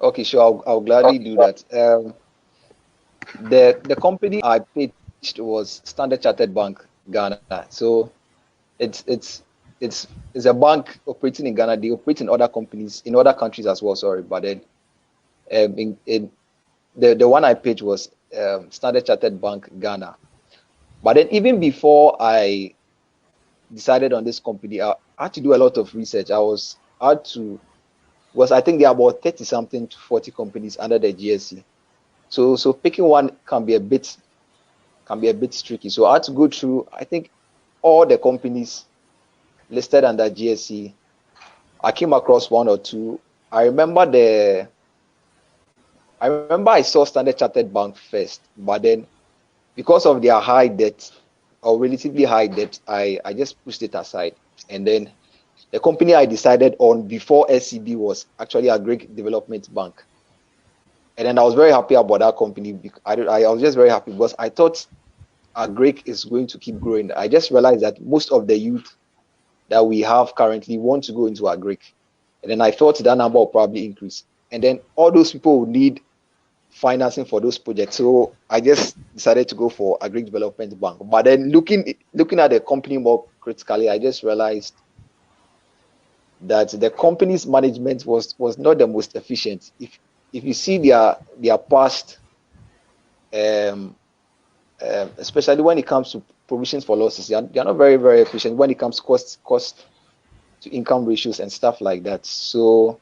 Okay, sure. I'll gladly do that. The company I pitched was Standard Chartered Bank Ghana. So it's it's it's it's a bank operating in Ghana. They operate in other companies in other countries as well. Sorry, but then in the one I pitched was Standard Chartered Bank Ghana. But then even before I decided on this company, I had to do a lot of research. I had to was I think there are about 30 something to 40 companies under the GSC. So picking one can be a bit tricky. So I had to go through, I think, all the companies listed under GSC. I came across one or two. I remember I saw Standard Chartered Bank first, but then because of their high debt or relatively high debt, I just pushed it aside. And then the company I decided on before SCB was actually a Greek Development Bank. And then I was very happy about that company. I was just very happy because I thought a Greek is going to keep growing. I just realized that most of the youth that we have currently want to go into a Greek. And then I thought that number will probably increase. And then all those people would need financing for those projects. So I just decided to go for a Greek Development Bank. But then looking at the company more critically, I just realized that the company's management was not the most efficient. If you see their past, especially when it comes to provisions for losses, they are not very, very efficient when it comes to cost to income ratios and stuff like that. So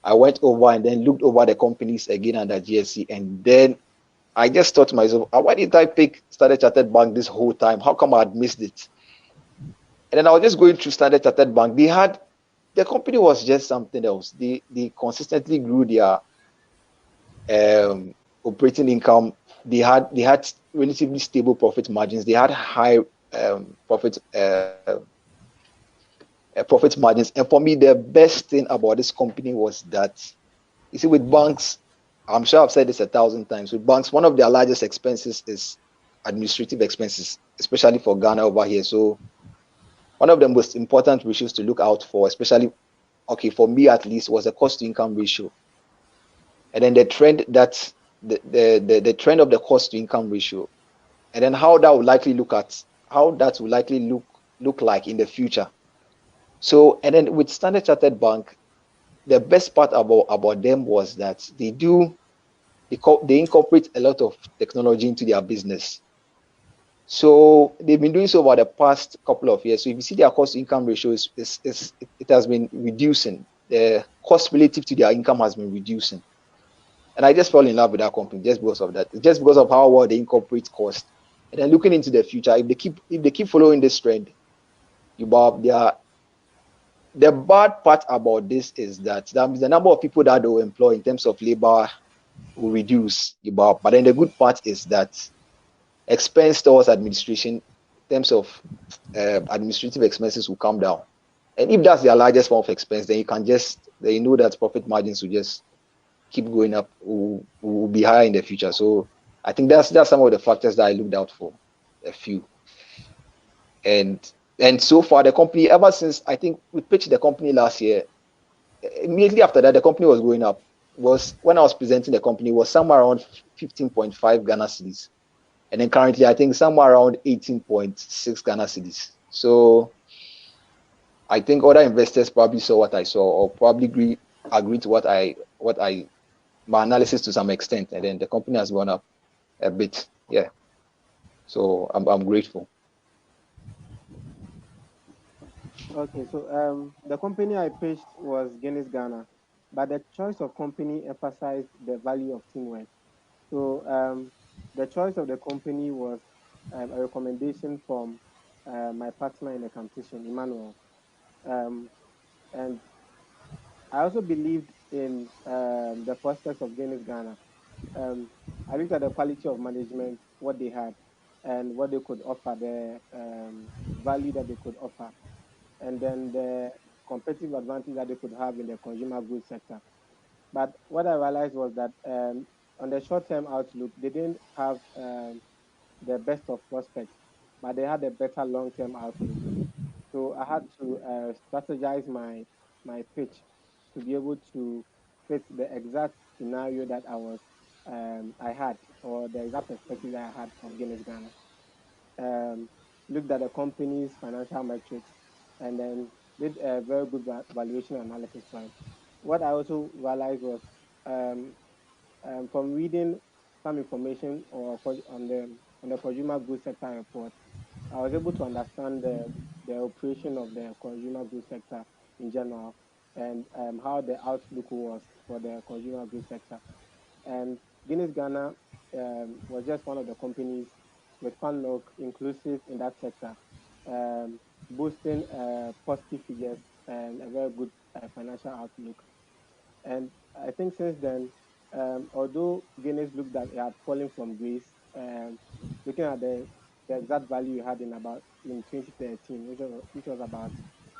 I went over and then looked over the companies again under GSC, and then I just thought to myself, why didn't I pick Standard Chartered Bank this whole time? How come I had missed it? And then I was just going through Standard Chartered Bank. The company was just something else. They consistently grew their operating income. They had relatively stable profit margins. They had high profit margins. And for me, the best thing about this company was that, you see, with banks, I'm sure I've said this 1,000 times. With banks, one of their largest expenses is administrative expenses, especially for Ghana over here. So one of the most important ratios to look out for, especially, okay, for me at least, was the cost to income ratio. And then the trend of the cost to income ratio, and then how that would likely look like in the future. So, and then with Standard Chartered Bank, the best part about them was that they incorporate a lot of technology into their business. So they've been doing so over the past couple of years. So if you see their cost to income ratio it has been reducing. The cost relative to their income has been reducing. And I just fell in love with that company just because of that. Just because of how well they incorporate cost. And then looking into the future, if they keep following this trend, the bad part about this is that the number of people that they will employ in terms of labor will reduce. But then the good part is that expense towards administration, in terms of administrative expenses, will come down. And if that's their largest form of expense, then you know that profit margins will just keep going up, will be higher in the future. So I think that's some of the factors that I looked out for, a few. And so far the company, ever since I think we pitched the company last year, immediately after that the company was going up. Was when I was presenting the company was somewhere around 15.5 Ghana cedis. And then currently I think somewhere around 18.6 Ghana cedis. So I think other investors probably saw what I saw, or probably agreed to my analysis to some extent, and then the company has gone up a bit. Yeah. So I'm grateful. Okay, so the company I pitched was Guinness Ghana, but the choice of company emphasized the value of teamwork. So the choice of the company was a recommendation from my partner in the competition, Emmanuel. Um, and I also believed in the prospects of Guinness Ghana. I looked at the quality of management, what they had, and what they could offer, the value that they could offer, and then the competitive advantage that they could have in the consumer goods sector. But what I realized was that on the short-term outlook, they didn't have the best of prospects, but they had a better long-term outlook. So I had to strategize my pitch to be able to fit the exact scenario that I had, or the exact perspective that I had of Guinness Ghana. Looked at the company's financial metrics, and then did a very good valuation analysis for it. What I also realized was, um, from reading some information on the consumer goods sector report, I was able to understand the operation of the consumer goods sector in general, and how the outlook was for the consumer goods sector. And Guinness Ghana was just one of the companies with Fan Milk inclusive in that sector, boosting positive figures and a very good financial outlook. And I think since then, although Guinness looked that it had fallen from grace, looking at the exact value it had in 2013, which was about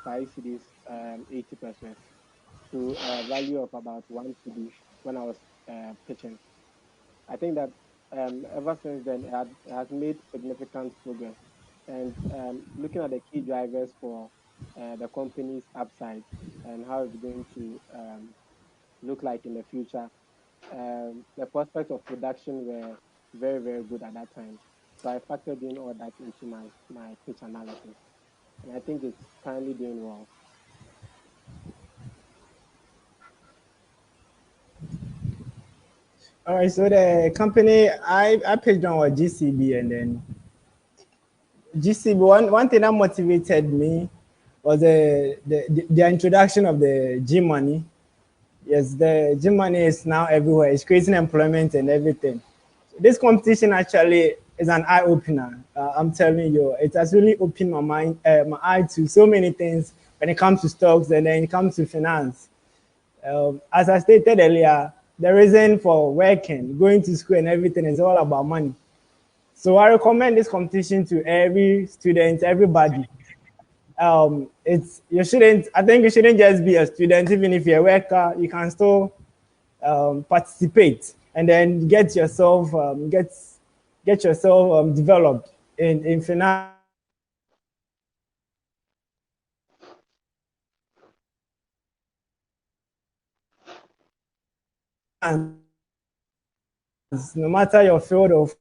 5 cedis, 80 pesos, to a value of about 1 cedi when I was pitching. I think that ever since then, it has made significant progress. And looking at the key drivers for the company's upside and how it's going to look like in the future, the prospects of production were very, very good at that time. So I factored in all that into my pitch analysis. And I think it's currently doing well. All right, so the company I pitched on was GCB, and then GCB. One thing that motivated me was the introduction of the G money. Yes, the G money is now everywhere. It's creating employment and everything. This competition actually is an eye opener. I'm telling you, it has really opened my mind, my eye to so many things when it comes to stocks and then it comes to finance. As I stated earlier, the reason for working, going to school, and everything is all about money. So I recommend this competition to every student, everybody. It's you shouldn't. I think you shouldn't just be a student. Even if you're a worker, you can still participate and then get yourself developed in finance. No matter your field of